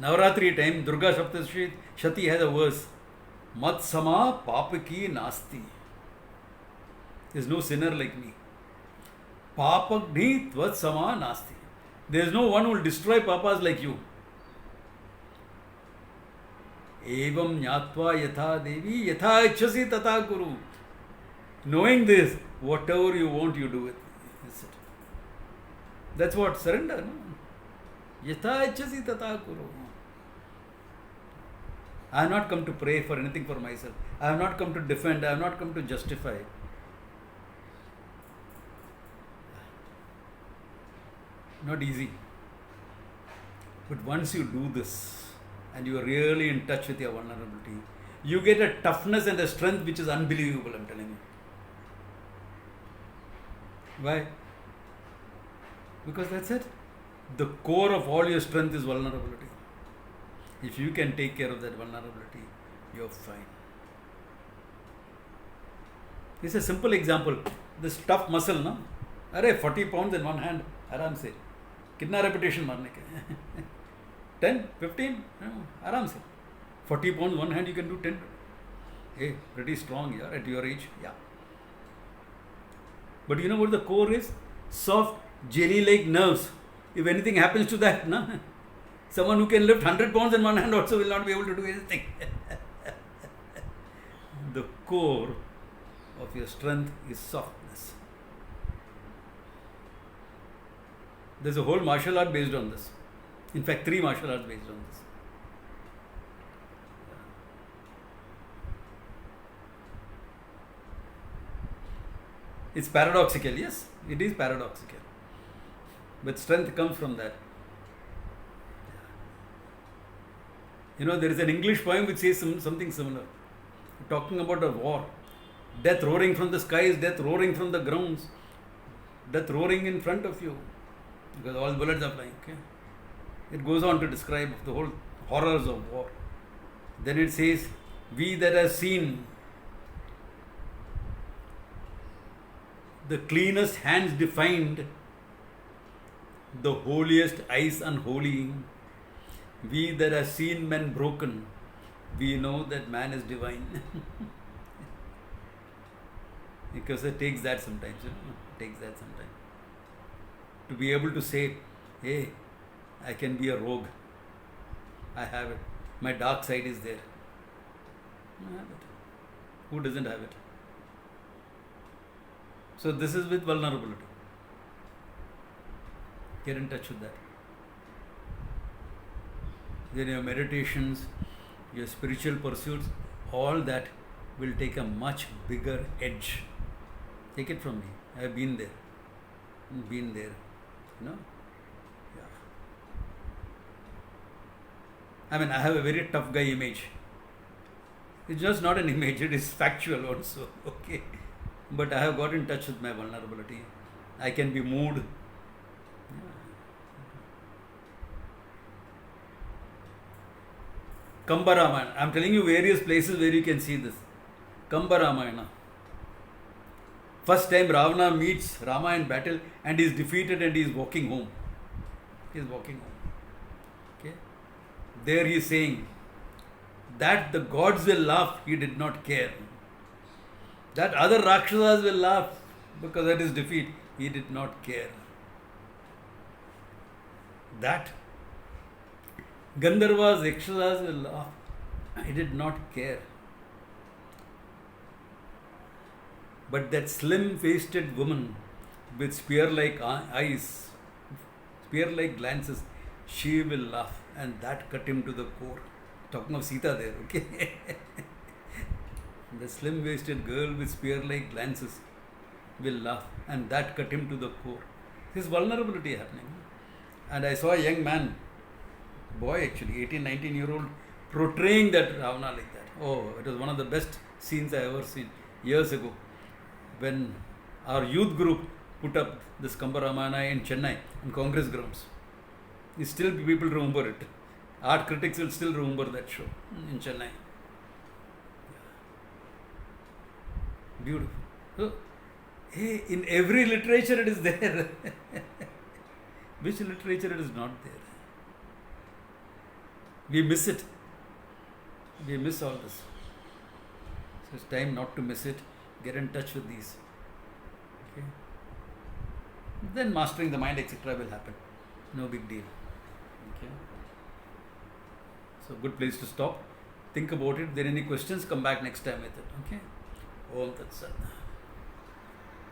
Navaratri time, Durga Shaptashati has a verse, Mat sama papaki nasti. There is no sinner like me. Papagni tvat sama nasti. There is no one who will destroy papas like you. Evam nyatva yatha devi yatha ichhasi tata kuru. Knowing this, whatever you want, you do it. That's what surrender. No? Yatha ichhasi tata kuru. I have not come to pray for anything for myself. I have not come to defend. I have not come to justify. Not easy. But once you do this and you are really in touch with your vulnerability, you get a toughness and a strength which is unbelievable, I'm telling you. Why? Because that's it. The core of all your strength is vulnerability. If you can take care of that vulnerability, you're fine. This is a simple example. This tough muscle, no? Arey, 40 pounds in one hand, आराम से. कितना repetition मारने के? 10, 15? No, आराम से. 40 pounds one hand, you can do 10. Hey, pretty strong, yeah, at your age, yeah. But you know what the core is? Soft, jelly-like nerves. If anything happens to that, no? Someone who can lift 100 pounds in one hand also will not be able to do anything. The core of your strength is softness. There's a whole martial art based on this. In fact, 3 martial arts based on this. It's paradoxical, yes, it is paradoxical. But strength comes from that. You know, there is an English poem which says something similar. Talking about a war. Death roaring from the skies, death roaring from the grounds, death roaring in front of you. Because all bullets are flying. Okay? It goes on to describe the whole horrors of war. Then it says, we that have seen the cleanest hands defined, the holiest eyes unholy, we that have seen men broken, we know that man is divine. Because it takes that sometimes, you know, it takes that sometimes. To be able to say, hey, I can be a rogue. I have it. My dark side is there. I have it. Who doesn't have it? So this is with vulnerability. Get in touch with that. Then your meditations, your spiritual pursuits, all that will take a much bigger edge. Take it from me. I have been there. You know. I mean, I have a very tough guy image. It's just not an image, it is factual also. Okay. But I have got in touch with my vulnerability. I can be moved. Kamba Ramayana. I'm telling you various places where you can see this. Kamba Ramayana. First time Ravana meets Rama in battle and he is defeated and he is walking home. He is walking home. Okay. There he is saying that the gods will laugh, he did not care. That other Rakshasas will laugh because at his defeat, he did not care. That Gandharvas, Yakshasas will laugh, he did not care. But that slim-waisted woman with spear-like eyes, spear-like glances, she will laugh, and that cut him to the core. Talking of Sita there, okay? The slim-waisted girl with spear-like glances will laugh, and that cut him to the core. His vulnerability happening. And I saw a young man, boy actually, 18, 19-year-old, portraying that Ravana like that. Oh, it was one of the best scenes I ever seen years ago. When our youth group put up this Kamba Ramayana in Chennai on Congress grounds. Still people remember it. Art critics will still remember that show in Chennai. Beautiful. So, hey, in every literature it is there. Which literature it is not there? We miss it. We miss all this. So it's time not to miss it. Get in touch with these. Okay. Then mastering the mind, etc. will happen. No big deal. Okay. So good place to stop. Think about it. If there are any questions, come back next time with it. Okay. Om Tat Sat.